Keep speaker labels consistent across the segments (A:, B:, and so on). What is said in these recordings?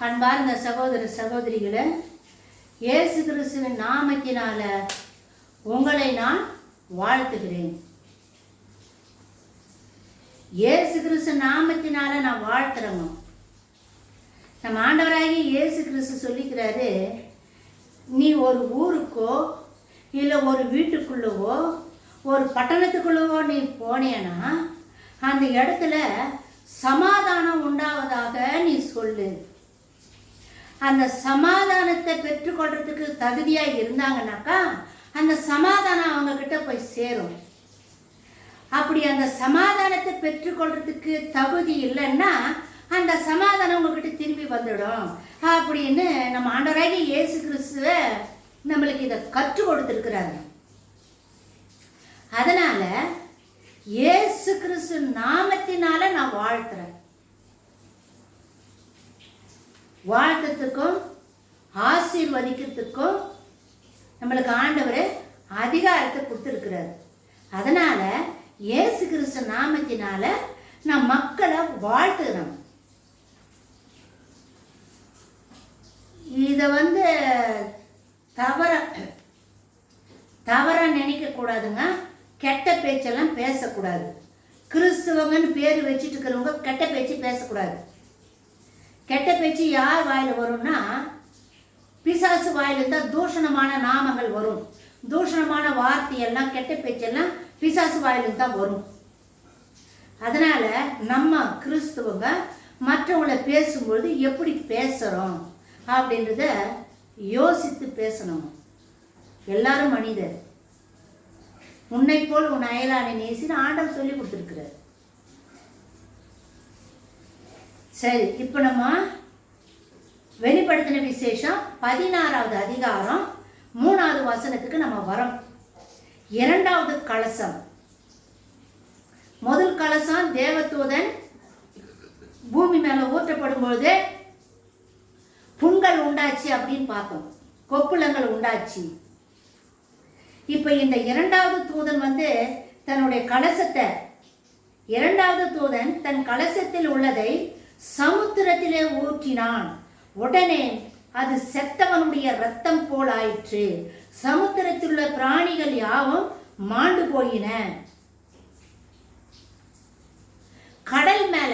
A: அன்பார்ந்த சகோதர சகோதரிகளே, இயேசு கிறிஸ்துவின் நாமத்தினால உங்களை நான் வாழ்த்துகிறேன். இயேசு கிறிஸ்து நாமத்தினால நான் வாழ்த்துறேங்க. நம்ம ஆண்டவராகி இயேசு கிறிஸ்து சொல்லிக்கிறாரு, நீ ஒரு ஊருக்கோ இல்லை ஒரு வீட்டுக்குள்ளவோ ஒரு பட்டணத்துக்குள்ளவோ நீ போனேன்னா அந்த இடத்துல சமாதானம் உண்டாவதாக நீ சொல்லு. அந்த சமாதானத்தை பெற்றுக்கொள்றதுக்கு தகுதியாக இருந்தாங்கன்னாக்கா அந்த சமாதானம் அவங்க கிட்ட போய் சேரும். அப்படி அந்த சமாதானத்தை பெற்றுக்கொள்றதுக்கு தகுதி இல்லைன்னா அந்த சமாதானம் உங்ககிட்ட திரும்பி வந்துடும் அப்படின்னு நம்ம ஆண்டவராகிய இயேசு கிறிஸ்துவ நம்மளுக்கு இதை கற்றுக் கொடுத்துருக்கிறாங்க. அதனால இயேசு கிறிஸ்து நாமத்தினால நான் வாழ்த்துறேன். வாழ்த்துறதுக்கும் ஆசீர்வதிக்கிறதுக்கும் நம்மளுக்கு ஆண்டவர் அதிகாரத்தை கொடுத்துருக்கிறார். அதனால இயேசு கிறிஸ்து நாமத்தினால நான் மக்களை வாழ்த்துகிறேன். இதை தவற நினைக்க கூடாதுங்க. கெட்ட பேச்செல்லாம் பேசக்கூடாது. கிறிஸ்துவங்கன்னு பேர் வச்சுட்டு இருக்கிறவங்க கெட்ட பேச்சு பேசக்கூடாது. கெட்ட பேச்சு யார் வாயில் வரும்னா பிசாசு வாயில் இருந்தால் தூஷணமான நாமங்கள் வரும். தூஷணமான வார்த்தையெல்லாம் கெட்ட பேச்செல்லாம் பிசாசு வாயிலிருந்து தான் வரும். அதனால நம்ம கிறிஸ்துவங்க மற்றவங்களை பேசும்பொழுது எப்படி பேசுகிறோம் அப்படின்றத யோசித்து பேசணும். எல்லாரும் மனிதர். உன்னை போல் உன் அயலானை நேசின்னு ஆண்டவர் சொல்லி கொடுத்துருக்கிறார். சரி, இப்போ நம்ம வெளிப்படுத்தின விசேஷம் 16வது அதிகாரம் 3வது வசனத்துக்கு நம்ம வரோம். 2வது கலசம். முதல் கலசம் தேவதூதன் பூமி மேல ஊற்றப்படும் பொழுது புண்கள் உண்டாச்சு அப்படின்னு பார்த்தோம். கொப்புளங்கள் உண்டாச்சு. இப்ப இந்த 2வது தூதன் தன்னுடைய கலசத்தை 2வது தூதன் தன் கலசத்தில் உள்ளதை சமுத்திரத்திலே ஊற்றினான். உடனே அது செத்தவனுடைய இரத்தம் போல் ஆயிற்று. சமுத்திரத்தில் உள்ள பிராணிகள் யாவும் மாண்டு போயின. கடல் மேல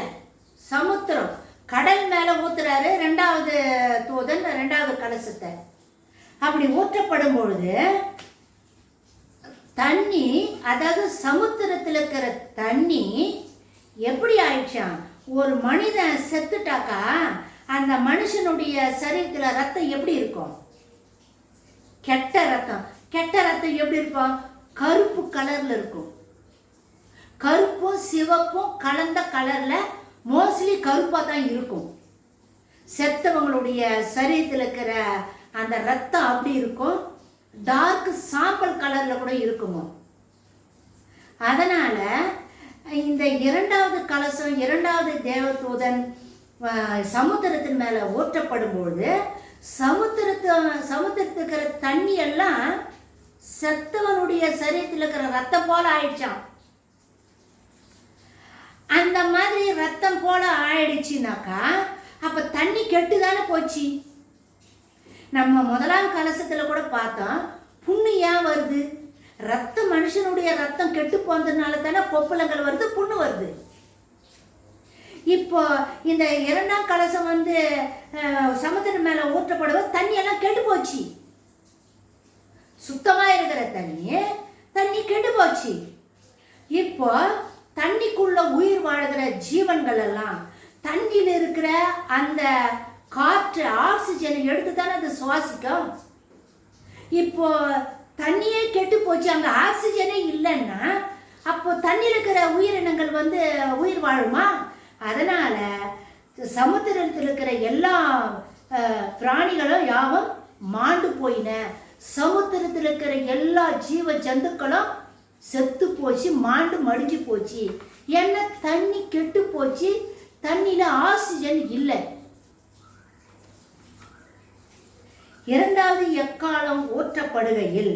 A: சமுத்திரம் கடல் மேல ஊத்துறாரு 2வது தூதன் 2வது கலசத்தை. அப்படி ஊற்றப்படும் பொழுது தண்ணி, அதாவது சமுத்திரத்தில் இருக்கிற தண்ணி எப்படி ஆயிடுச்சான்? ஒரு மனிதன் செத்துட்டாக்கா அந்த மனுஷனுடைய சரீரத்தில் ரத்தம் எப்படி இருக்கும்? கெட்ட ரத்தம். கெட்ட ரத்தம் எப்படி இருக்கும்? கருப்பு கலர்ல இருக்கும். கருப்பும் சிவப்பும் கலந்த கலர்ல, மோஸ்ட்லி கருப்பா தான் இருக்கும். செத்தவங்களுடைய சரீரத்தில் இருக்கிற அந்த ரத்தம் அப்படி இருக்கும். டார்க் சாம்பல் கலர்ல கூட இருக்குமோ. அதனால இந்த 2வது கலசம் 2வது தேவதூதன் சமுத்திரத்தின் மேல ஊற்றப்படும் பொழுது சமுத்திரத்துக்கு இருக்கிற தண்ணி எல்லாம் செத்தவனுடைய சரீரத்தில் இருக்கிற ரத்தம் போல ஆயிடுச்சான். அந்த மாதிரி ரத்தம் போல ஆயிடுச்சுனாக்கா அப்ப தண்ணி கெட்டுதானே போச்சு. நம்ம முதலாம் கலசத்துல கூட பார்த்தோம், புண்ணு ஏன் வருது? ரத்தம், மனுஷனுடைய ரத்தம் கெட்டு போனதுனால தானே கொப்பளங்கள் வருது, புண்ணு வருது. இப்போ இந்த 2ஆம் கலசம் சமுத்திரம் மேல ஊற்றப்படுவது தண்ணி எல்லாம் கெட்டு போச்சு. சுத்தமா இருக்கிற தண்ணி கெட்டு போச்சு. இப்போ தண்ணிக்குள்ள உயிர் வாழ்கிற ஜீவன்கள் எல்லாம் தண்ணியில் இருக்கிற அந்த காற்று ஆக்சிஜனை எடுத்து தானே அது சுவாசிக்கும். இப்போ தண்ணியே கெட்டு போச்சு, அங்கே ஆக்சிஜனே இல்லைன்னா அப்போ தண்ணியில் இருக்கிற உயிரினங்கள் உயிர் வாழுமா? அதனால சமுத்திரத்தில் இருக்கிற எல்லா பிராணிகளும் யாவும் மாண்டு போயின. சமுத்திரத்தில் இருக்கிற எல்லா ஜீவ ஜந்துக்களும் செத்து போச்சு, மாண்டு மடிஞ்சு போச்சு. ஏன்னா தண்ணி கெட்டு போச்சு, தண்ணியில ஆக்சிஜன் இல்லை. 2வது எக்காலம் ஊற்றப்படுகையில்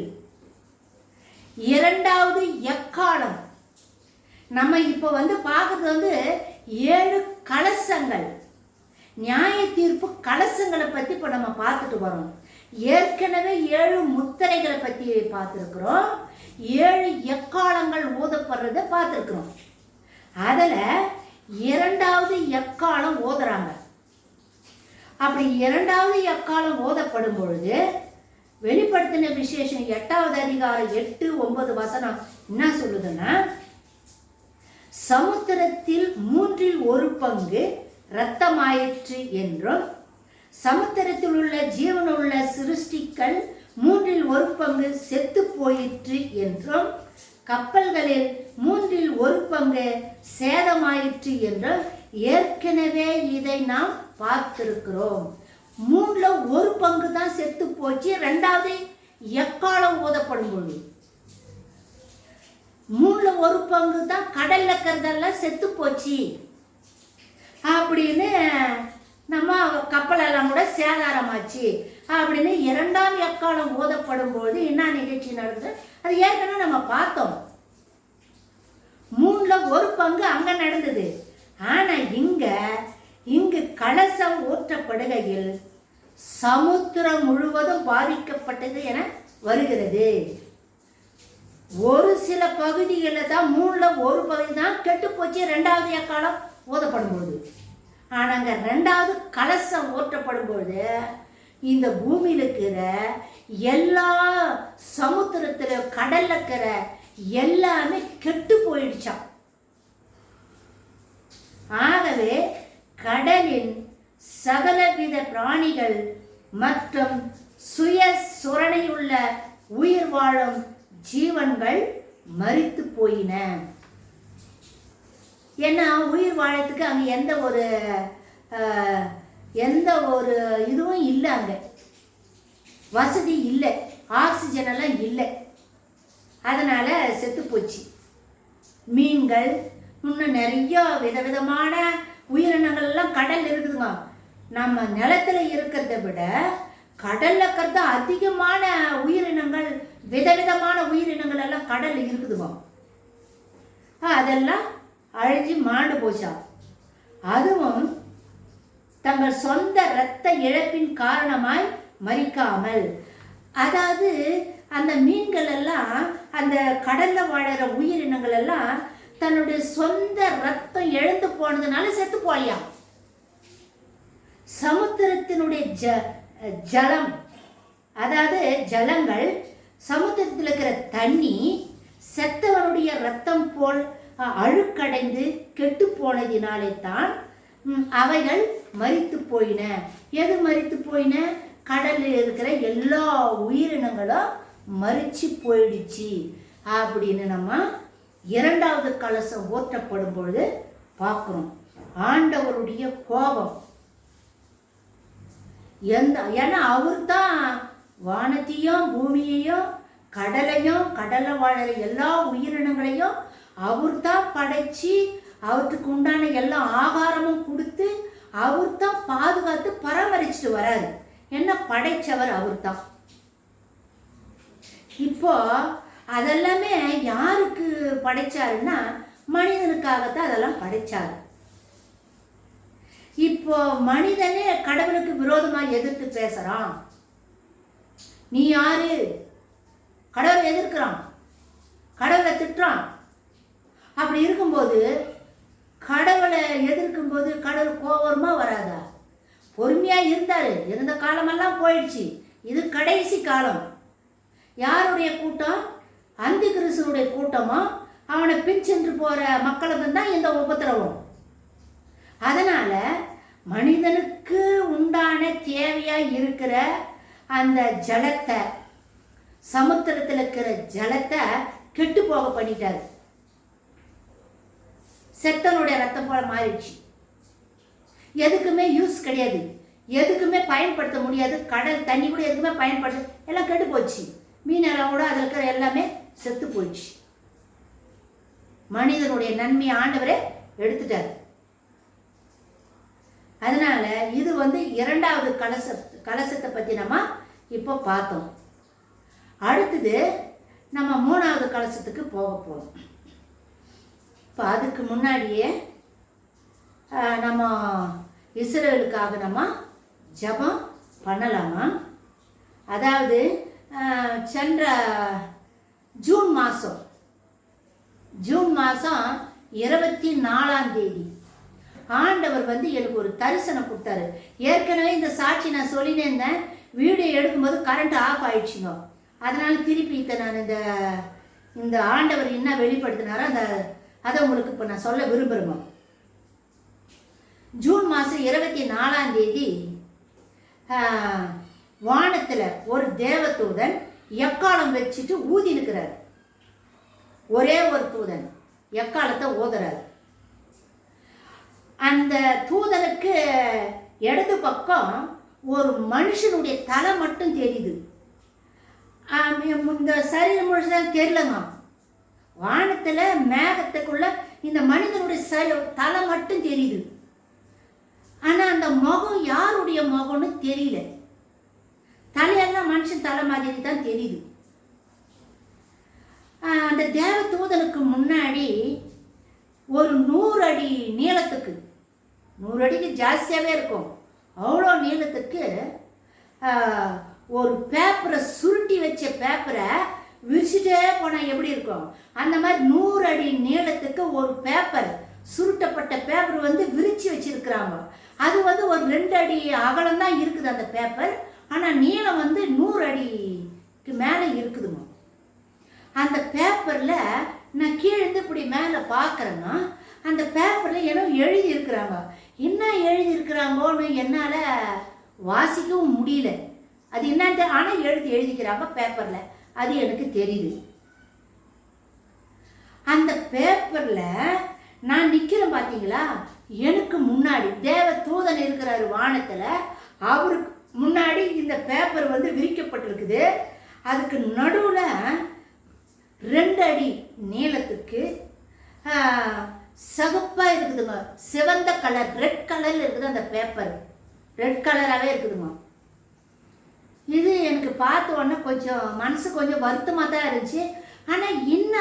A: 2வது எக்காலம் நம்ம இப்போ பார்க்கறது 7 கலசங்கள். நியாய தீர்ப்பு கலசங்களை பற்றி இப்போ நம்ம பார்த்துட்டு வரோம். ஏற்கனவே 7 முத்திரைகளை பற்றி பார்த்துருக்குறோம். 7 எக்காலங்கள் ஊதப்படுறத பார்த்துருக்குறோம். அதில் 2வது எக்காலம் ஓதுறாங்க. அப்படி 2வது எக்காலம் ஓதப்படும் பொழுது வெளிப்படுத்தின விசேஷம் 8வது அதிகாரம் 8, 9 வசனம் என்ன சொல்லுதுன்னா, சமுத்திரத்தில் 1/3 இரத்தமாயிற்று என்றும், சமுத்திரத்தில் உள்ள ஜீவனுள்ள சிருஷ்டிகள் 1/3 செத்து போயிற்று என்றும், கப்பல்களில் 1/3 சேதமாயிற்று என்றும் ஏற்கனவே இதை நாம் பார்த்திருக்கிறோம். 1/3 தான் செத்து போச்சு. 2வது எக்காலம் ஓதப்படும் பொழுது 1/3 தான் கடல்ல இருக்கிறதெல்லாம் செத்து போச்சு அப்படின்னு நம்ம கப்பலெல்லாம் கூட சேதாரமாச்சு அப்படின்னு 2ஆம் எக்காலம் ஓதப்படும் போது என்ன நிகழ்ச்சி நடக்குது அது ஏற்கனவே நம்ம பார்த்தோம். 1/3 அங்க நடந்தது. ஆனா இங்கு கலசம் ஊற்றப்படுகையில் சமுத்திரம் முழுவதும் பாதிக்கப்பட்டது என வருகிறது. ஒரு சில பகுதிகளில் தான் 1/3 தான் கெட்டு போச்சு 2வது எக்காலம் ஓதப்படும் போது. ஆனாங்க 2வது கலசம் ஊற்றப்படும் பொழுது இந்த பூமியில் இருக்கிற எல்லா சமுத்திரத்தில் கடல்ல இருக்கிற எல்லாமே கெட்டு போயிடுச்சான். ஆகவே கடலின் சகலவித பிராணிகள் மற்றும் சுய சுரணையுள்ள உயிர் வாழும் ஜீவன்கள் மரித்து போயின. ஏன்னா உயிர் வாழத்துக்கு அங்கே எந்த ஒரு இதுவும் இல்லை, அங்கே வசதி இல்லை, ஆக்சிஜன் எல்லாம் இல்லை. அதனால செத்து போச்சு. மீன்கள் இன்னும் நிறைய விதவிதமான உயிரினங்கள் எல்லாம் கடல் இருக்குதுங்க. நம்ம நிலத்துல இருக்கிறத விட கடல்ல இருக்கிறது அதிகமான உயிரினங்கள், விதவிதமான உயிரினங்கள் எல்லாம் கடல்ல இருக்குதுங்க. அதெல்லாம் அழிஞ்சு மாண்டு போச்சா. அதுவும் தங்கள் சொந்த இரத்த இழப்பின் காரணமாய் மரிக்காமல், அதாவது அந்த மீன்கள் எல்லாம் அந்த கடல்ல வாழற உயிரினங்கள் எல்லாம் தன்னுடைய சொந்த ரத்தம் எழுந்து போனதுனால செத்து போலியா. சமுத்திரத்தினுடைய ஜலம், அதாவது ஜலங்கள், சமுத்திரத்தில் இருக்கிற தண்ணி செத்தவனுடைய ரத்தம் போல் அழுக்கடைந்து கெட்டு போனதினாலே தான் அவைகள் மரித்து போயின. எது மரித்து போயின? கடலில் இருக்கிற எல்லா உயிரினங்களும் மரிச்சு போயிடுச்சு அப்படின்னு நம்ம 2வது கலசம் ஊற்றப்படும் பொழுது பார்க்குறோம். ஆண்டவருடைய கோபம் ஏன்னா அவர் தான் வானத்தையும் பூமியையும் கடலையும் கடலில் வாழற எல்லா உயிரினங்களையும் அவர் தான் படைச்சி அவற்றுக்கு உண்டான எல்லா ஆகாரமும் கொடுத்து அவர் தான் பாதுகாத்து பராமரிச்சுட்டு வராரு. என்ன படைச்சவர் அவர் தான். இப்போ அதெல்லாமே யாருக்கு படைச்சாருன்னா மனிதனுக்காகத்தான் அதெல்லாம் படைச்சாரு. இப்போ மனிதனே கடவுளுக்கு விரோதமா எதிர்த்து பேசுறான். நீ யாரு? கடவுளை எதிர்க்கிறான், கடவுளை திட்டுறான். அப்படி இருக்கும்போது கடவுளை எதிர்க்கும் போது கடவுள் கோபமா வராதா? பொறுமையா இருந்தாரு. இருந்த காலமெல்லாம் போயிடுச்சு. இது கடைசி காலம். யாருடைய கூட்டம்? அந்தி கிறிஸ்துனுடைய கூட்டமா அவனை பின் சென்று போற மக்களுக்கு தான் இந்த உபத்திரவம். அதனால மனிதனுக்கு உண்டான தேவையா இருக்கிற அந்த ஜலத்தை, சமுத்திரத்தில் இருக்கிற ஜலத்தை கெட்டு போக பண்ணிட்டாரு. செத்தனுடைய ரத்தம் போல மாறிடுச்சு. எதுக்குமே யூஸ் கிடையாது, எதுக்குமே பயன்படுத்த முடியாது. கடல் தண்ணி கூட எதுக்குமே பயன்படுத்த, எல்லாம் கெட்டு போச்சு. மீனெல்லாம் கூட அதில் இருக்கிற எல்லாமே செத்து போயிடுச்சு. மனிதனுடைய நன்மையை ஆண்டவரே எடுத்துட்டாரு. அதனால இது 2வது கலசத்தை பற்றி நம்ம இப்போ பார்த்தோம். அடுத்தது நம்ம 3வது கலசத்துக்கு போக போகிறோம். இப்போ அதுக்கு முன்னாடியே நம்ம இஸ்ரவேலுக்காக நம்ம ஜெபம் பண்ணலாமா? அதாவது சென்ற ஜூன் மாதம் 24 ஆண்டவர் வந்து எனக்கு ஒரு தரிசனம் கொடுத்தாரு. ஏற்கனவே இந்த சாட்சி நான் சொல்லினே இருந்தேன். வீடியோ எடுக்கும்போது கரண்ட் ஆஃப் ஆயிடுச்சுங்க. அதனால திருப்பி நான் இந்த ஆண்டவர் என்ன வெளிப்படுத்தினாரோ அதை உங்களுக்கு இப்போ நான் சொல்ல விரும்புகிறேங்க. ஜூன் மாதம் 24 வானத்தில் ஒரு தேவதூதன் எக்காலம் வச்சுட்டு ஊதி இருக்கிறார். ஒரே ஒரு தூதன் எக்காலத்தை ஓதுறாரு. அந்த தூதனுக்கு இடது பக்கம் ஒரு மனுஷனுடைய தலை மட்டும் தெரியுது. இந்த சரீரம் முழுசதான் தெரியலங்க. வானத்தில் மேகத்துக்குள்ள இந்த மனிதனுடைய தலை மட்டும் தெரியுது. ஆனால் அந்த முகம் யாருடைய முகம்னு தெரியல. தலையெல்லாம் மனுஷன் தலை மாதிரி தான் தெரியுது. அந்த தேவ தூதனுக்கு முன்னாடி ஒரு 100 அடி நீளத்துக்கு, 100 அடிக்கு ஜாஸ்தியாகவே இருக்கும், அவ்வளோ நீளத்துக்கு ஒரு பேப்பரை சுருட்டி வச்ச பேப்பரை விரிச்சுட்டே போனால் எப்படி இருக்கும் அந்த மாதிரி 100 அடி நீளத்துக்கு ஒரு பேப்பர், சுருட்டப்பட்ட பேப்பர் வந்து விரிச்சு வச்சிருக்கிறாங்க. அது வந்து ஒரு 2 அடி அகலம் தான் இருக்குது அந்த பேப்பர். ஆனால் நீளம் வந்து 100 அடிக்கு மேலே இருக்குதுமா. அந்த பேப்பரில் நான் கீழேருந்து இப்படி மேலே பார்க்குறேன்னா அந்த பேப்பரில் ஏதோ எழுதி இருக்கிறாங்க. என்ன எழுதியிருக்கிறாங்கன்னு என்னால் வாசிக்கவும் முடியல. அது என்னன்னு ஆனால் எழுதிக்கிறாங்க பேப்பரில், அது எனக்கு தெரியுது. அந்த பேப்பரில் நான் நிற்கிறேன் பார்த்தீங்களா, எனக்கு முன்னாடி தேவ தூதன் இருக்கிறாரு வானத்தில். அவருக்கு முன்னாடி இந்த பேப்பர் வந்து விரிக்கப்பட்டிருக்குது. அதுக்கு நடுவில் 2 அடி நீளத்துக்கு சகப்பாக இருக்குதுங்க, சிவந்த கலர், ரெட் கலரில் இருக்குது அந்த பேப்பர், ரெட் கலராகவே இருக்குதுங்க. இது எனக்கு பார்த்த உடனே கொஞ்சம் மனசு கொஞ்சம் வருத்தமாக தான் இருந்துச்சு. ஆனால் என்ன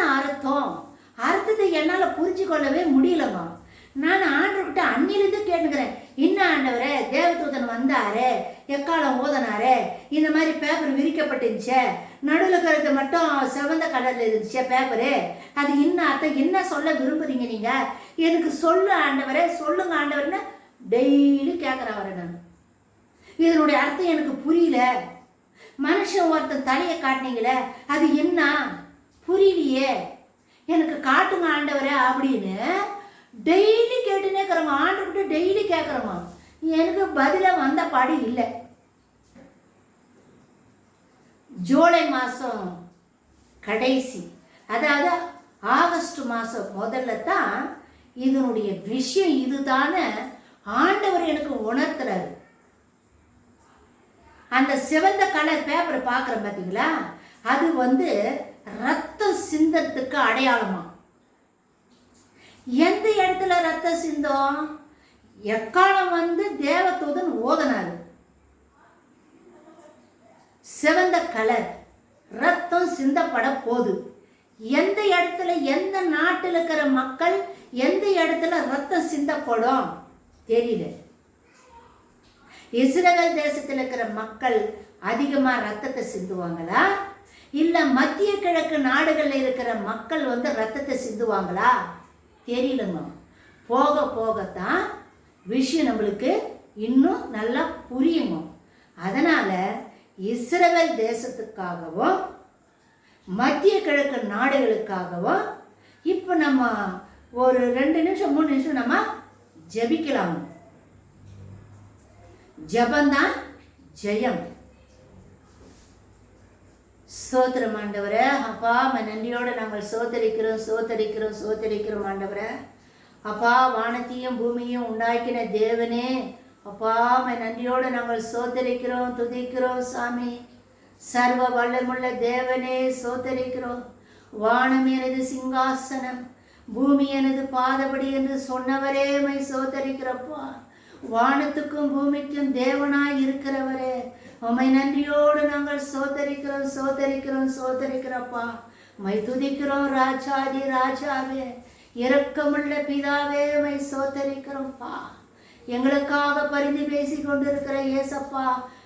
A: அர்த்தத்தை என்னால் புரிஞ்சு கொள்ளவே முடியலங்க. நான் ஆண்டவர்கிட்ட அன்னிலிருந்து கேட்டுக்கிறேன், என்ன ஆண்டவரே தேவதூதன் வந்தாரு, எக்காலம் ஓதனாரு, இந்த மாதிரி பேப்பர் விரிக்கப்பட்டுருந்துச்சே, நடுவில் இருக்கிறது மட்டும் சிவந்த கலரில் இருந்துச்சே பேப்பரு, அது என்ன அர்த்தம், என்ன சொல்ல விரும்புறீங்க நீங்கள், எனக்கு சொல்லு ஆண்டவரே, சொல்லுங்க ஆண்டவர்னு டெய்லி கேட்குறேன் வரேன் நான். இதனுடைய அர்த்தம் எனக்கு புரியல. மனுஷன் ஒருத்தன் தலையை காட்டினீங்களே, அது என்ன புரியலையே, எனக்கு காட்டுங்க ஆண்டவரே அப்படின்னு டெய்லி கேட்டுனே இருக்கிறோமா, ஆண்டவர்கிட்ட டெய்லி கேட்குறோமா. எனக்கு பதிலாக வந்த பாடு இல்லை. ஜூலை மாதம் கடைசி, அதாவது ஆகஸ்ட் மாதம் முதல்ல தான் இதனுடைய விஷயம் இதுதானே ஆண்டவர் எனக்கு உணர்த்துறாரு. அந்த சிவந்த கலர் பேப்பரை பார்க்குறேன் பார்த்தீங்களா, அது வந்து ரத்தம் சிந்தத்துக்கு அடையாளமா. எந்த இடத்துல ரத்தம் சிந்தம், எக்காலம் வந்து தேவதூதன் ஓதனாரு, சிவந்த கலர் ரத்தம் சிந்தப்பட போகுது. எந்த இடத்துல, எந்த நாட்டில் இருக்கிற மக்கள் எந்த இடத்துல ரத்தம் சிந்தப்படும் தெரியல. இஸ்ரவேல் தேசத்தில் இருக்கிற மக்கள் அதிகமாக ரத்தத்தை சிந்துவாங்களா, இல்லை மத்திய கிழக்கு நாடுகளில் இருக்கிற மக்கள் வந்து ரத்தத்தை சிந்துவாங்களா தெரியலங்க. போக போகத்தான் விஷயம் நம்மளுக்கு இன்னும் நல்லா புரியுங்க. அதனால் இஸ்ரவேல் தேசத்துக்காகவும் மத்திய கிழக்கு நாடுகளுக்காகவும் இப்போ நம்ம ஒரு 2 நிமிஷம் 3 நிமிஷம் நம்ம ஜெபிக்கலாம். ஜபந்தான் ஜெயம். சோத்திரம் ஆண்டவரே, அப்பா நன்றியோடு நாங்கள் சோத்தரிக்கிறோம் ஆண்டவரே. அப்பா வானத்தையும் பூமியும் உண்டாக்கின தேவனே, அப்பா நன்றியோடு நாங்கள் சோத்தரிக்கிறோம், துதிக்கிறோம் சாமி. சர்வ வல்லமுள்ள தேவனே சோத்தரிக்கிறோம். வானம் எனது சிங்காசனம், பூமி எனது பாதபடி என்று சொன்னவரே மை சோத்தரிக்கிறப்பா. வானத்துக்கும் பூமிக்கும் தேவனாய் இருக்கிறவரே, உம்மை நன்றியோடு நாங்கள் சோதரிக்கிறோப்பா. மை துதிக்கிறோம் ராஜாதி ராஜாவே, இரக்கமுள்ள பிதாவே மை சோதரிக்கிறோம்ப்பா. எங்களுக்காக பரிந்து பேசி கொண்டிருக்கிற ஏசப்பா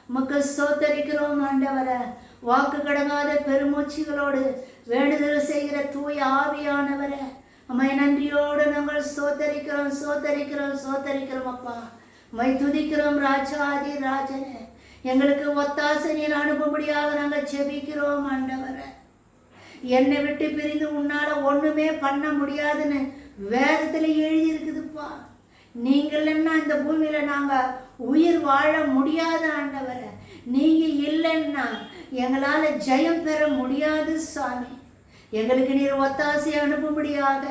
A: உமக்கு ஸ்தோத்தரிக்கிறோம் ஆண்டவரே. வாக்கு கடங்காத பெருமூச்சிகளோடு வேண்டுதல் செய்கிற தூய ஆவியானவரே, உம்மை நன்றியோடு நாங்கள் ஸ்தோத்தரிக்கிறோம் அப்பா. உம்மை துதிக்கிறோம் ராஜாதி ராஜனே. எங்களுக்கு ஒத்தாசை நீர் அனுப்பும்படியாக நாங்கள் ஜெபிக்கிறோம் ஆண்டவரே. என்னை விட்டு பிரிந்து உன்னால ஒண்ணுமே பண்ண முடியாதுன்னு வேதத்துல எழுதி இருக்குதுப்பா. நீங்கள் என்ன இந்த பூமியில நாங்க உயிர் வாழ முடியாத ஆண்டவரை, நீங்க இல்லைன்னா எங்களால ஜெயம் பெற முடியாது சாமி. எங்களுக்கு நீர் ஒத்தாசை அனுப்பும்படியாக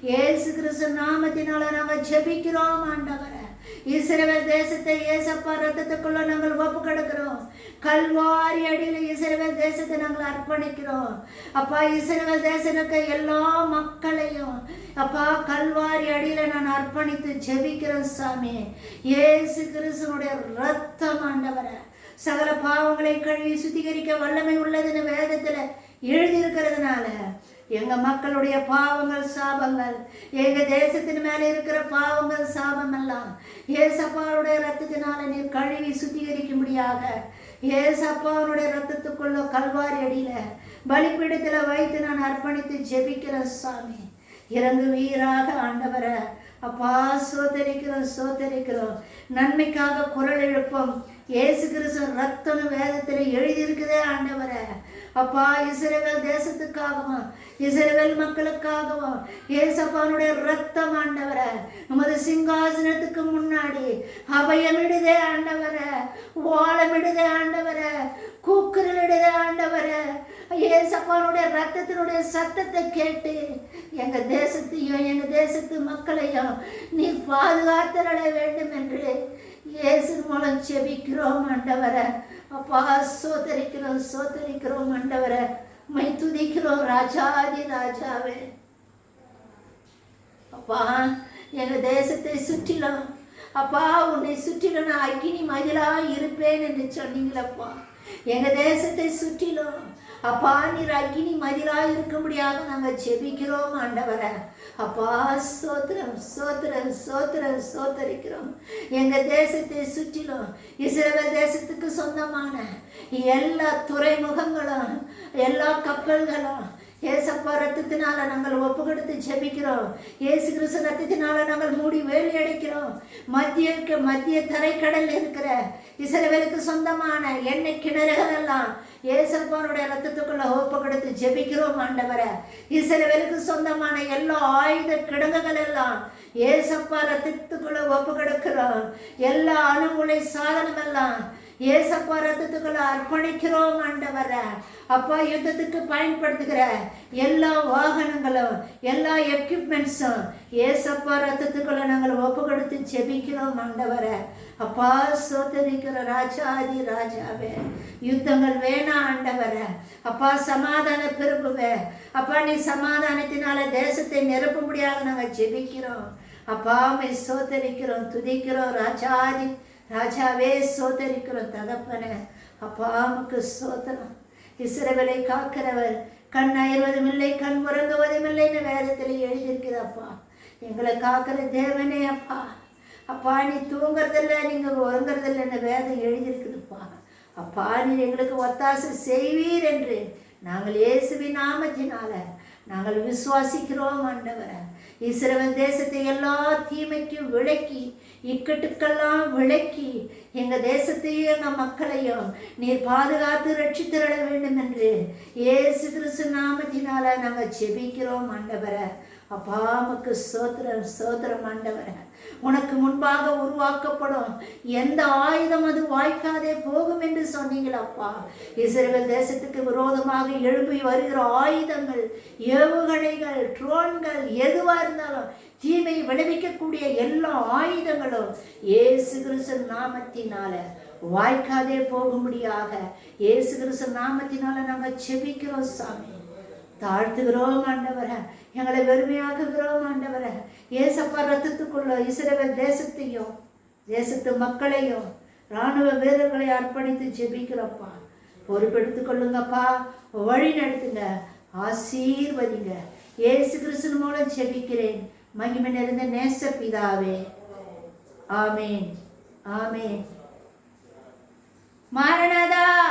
A: இயேசு கிறிஸ்து நாமத்தினால நாங்கள் ஜெபிக்கிறோம் ஆண்டவரை. இஸ்ரவேல் தேசத்தை ஏசப்பா ரத்தத்துக்குள்ள நாங்கள் ஒப்பு கொடுக்கிறோம். கல்வாரி அடியில் இஸ்ரவேல் தேசத்தை நாங்கள் அர்ப்பணிக்கிறோம் அப்பா. இஸ்ரவேல் தேசத்துக்கு எல்லா மக்களையும் அப்பா கல்வாரி அடியில் நான் அர்ப்பணித்து ஜெபிக்கிறேன் சாமி. இயேசு கிறிஸ்துனுடைய ரத்தம் ஆண்டவரை சகல பாவங்களை கழுவி சுத்திகரிக்க வல்லமை உள்ளதுன்னு வேதத்துல எழுதியிருக்கிறதுனால எங்க மக்களுடைய பாவங்கள் சாபங்கள், எங்க தேசத்தின் மேல இருக்கிற பாவங்கள் சாபம் எல்லாம் ஏசப்பாவுடைய ரத்தத்தினால நீர் கழுவி சுத்திகரிக்கும்படியாக ஏசப்பாவுடைய ரத்தத்துக்குள்ள கல்வாரி அடியில பலிப்பீடத்துல வைத்து நான் அர்ப்பணித்து ஜெபிக்கிறேன் சாமி. இறங்கு வீராக ஆண்டவரை அப்பா சோதரிக்கிறோம். நன்மைக்காக குரல் எழுப்போம். இயேசு கிறிஸ்து ரத்தம் வேதத்துல எழுதியிருக்குதே ஆண்டவரை அப்பா. இஸ்ரவேல் தேசத்துக்காகவும் இஸ்ரவேல் மக்களுக்காகவும் ஏசப்பானுடைய ரத்தம் ஆண்டவரை நமது சிங்காசனத்துக்கு முன்னாடி அபயமிடுதே ஆண்டவரை, ஓலமிடுதே ஆண்டவரை, கூக்குரலிடுதே ஆண்டவரை. ஏசப்பானுடைய ரத்தத்தினுடைய சத்தத்தை கேட்டு எங்க தேசத்தையும் எங்க தேசத்து மக்களையும் நீ பாதுகாத்தரட வேண்டும் என்று இயேசு மூலம் செபிக்கிறோம் ஆண்டவரை அப்பா. சோதரிக்கிறோம் ஆண்டவரை. மை துதிக்கிறோம் ராஜாதி ராஜாவே அப்பா. எங்க தேசத்தை சுற்றிலும் அப்பா உன்னை சுற்றிலும் நான் அக்கினி மதிலா இருப்பேன் என்று சொன்னீங்களப்பா. எங்க தேசத்தை சுற்றிலும் அப்பா நீர் அக்கினி மதிலா இருக்கும்படியாக நாங்கள் ஜெபிக்கிறோம் ஆண்டவரை அப்பா. சோதரிக்கிறோம். எங்க தேசத்தை சுற்றிலும் இஸ்ரவேல் தேசத்துக்கு சொந்தமான எல்லா துறைமுகங்களும் எல்லா கப்பல்களும் ஏசப்பா ரத்தத்தினால நாங்கள் ஒப்பு கொடுத்து ஜெபிக்கிறோம். இயேசு கிறிஸ்து ரத்தத்தினால நாங்கள் மூடி வேலி அடைக்கிறோம். மத்திய தரைக்கடல் இருக்கிற இஸ்ரவேலுக்கு சொந்தமான எண்ணெய் கிணறுகள் எல்லாம் ஏசப்பானுடைய ரத்தத்துக்குள்ள ஒப்பு கொடுத்து ஜெபிக்கிறோம் ஆண்டவரை. இஸ்ரவேலுக்கு சொந்தமான எல்லா ஆயுத கிடங்குகள் எல்லாம் ஏசப்பா ரத்தத்துக்குள்ள ஒப்பு கொடுக்கிறோம். எல்லா அணுகுலை சாதனம் எல்லாம் ஏசப்பா ரத்தத்துக்குள்ள அர்ப்பணிக்கிறோம் ஆண்டவரை அப்பா. யுத்தத்துக்கு பயன்படுத்துகிற எல்லா வாகனங்களும் எல்லா எக்யூப்மெண்ட்ஸும் ஏசப்பா ரத்தத்துக்குள்ள நாங்கள் ஒப்பு கொடுத்து ஜெபிக்கிறோம் ஆண்டவரை அப்பா. சோதரிக்கிற ராஜாதி ராஜாவே யுத்தங்கள் வேணா ஆண்டவரை அப்பா. சமாதான பெருகுவே அப்பா. நீ சமாதானத்தினால தேசத்தை நிரப்பும்படியாக நாங்கள் ஜெபிக்கிறோம் அப்பா. மை சோதரிக்கிறோம் துதிக்கிறோம் ராஜாதி ராஜாவே. சோதரிக்கிறோம் தகப்பனே அப்பா. உமக்கு சோதனம். இஸ்ரவேலை காக்கிறவர் கண் அயர்வதும் இல்லை கண் உறங்குவதும் இல்லைன்னு வேதத்தில் எழுதியிருக்கிறப்பா. எங்களை காக்கிற தேவனே அப்பா. அப்பா நீ தூங்குறதில்ல நீங்க உறங்குறதில்லைன்னு வேதம் எழுதியிருக்குதுப்பா அப்பா. நீர் எங்களுக்கு ஒத்தாசை செய்வீர் என்று நாங்கள் இயேசுவின் நாமத்தினால நாங்கள் விசுவாசிக்கிறோம் ஆண்டவரை. இஸ்ரவேல் தேசத்தை எல்லா தீமைக்கும் விளக்கி இக்கட்டுக்கெல்லாம் விளக்கி எங்க தேசத்தையும் எங்க மக்களையும் நீர் பாதுகாத்து ரட்சித்திரட வேண்டும் என்று இயேசு கிறிஸ்து நாமத்தினால நாங்கள் ஜெபிக்கிறோம் ஆண்டவரை அப்பா. உமக்கு சோத்திரம் ஆண்டவரை. உனக்கு முன்பாக உருவாக்கப்படும் எந்த ஆயுதம் அது வாய்க்காதே போகும் என்று சொன்னீங்களப்பா. இஸ்ரவேல் தேசத்துக்கு விரோதமாக எழுப்பி வருகிற ஆயுதங்கள், ஏவுகணைகள், ட்ரோன்கள் எதுவா இருந்தாலும் தீமை விளைவிக்கக்கூடிய எல்லா ஆயுதங்களும் இயேசு கிறிஸ்து நாமத்தினால வாய்க்காதே போகும்படியாக இயேசு கிறிஸ்து நாமத்தினால நாங்கள் ஜெபிக்கிறோம் சாமி. தாழ்த்துகிறோம் ஆண்டவரை. எங்களை வெறுமையாக்குகிறோம் ஆண்டவரை. ஏசப்பா ரத்தத்துக்குள்ள இஸ்ரவேல் தேசத்தையும் தேசத்து மக்களையும் இராணுவ வீரர்களை அர்ப்பணித்து ஜெபிக்கிறப்பா. பொறுப்பெடுத்துக் கொள்ளுங்கப்பா. வழி நடத்துங்க, ஆசீர்வதிங்க. இயேசு கிறிஸ்து மூலம் ஜெபிக்கிறேன் மகிமை நிறைந்த நேச பிதாவே, ஆமேன். ஆமேன். மாரநாதா.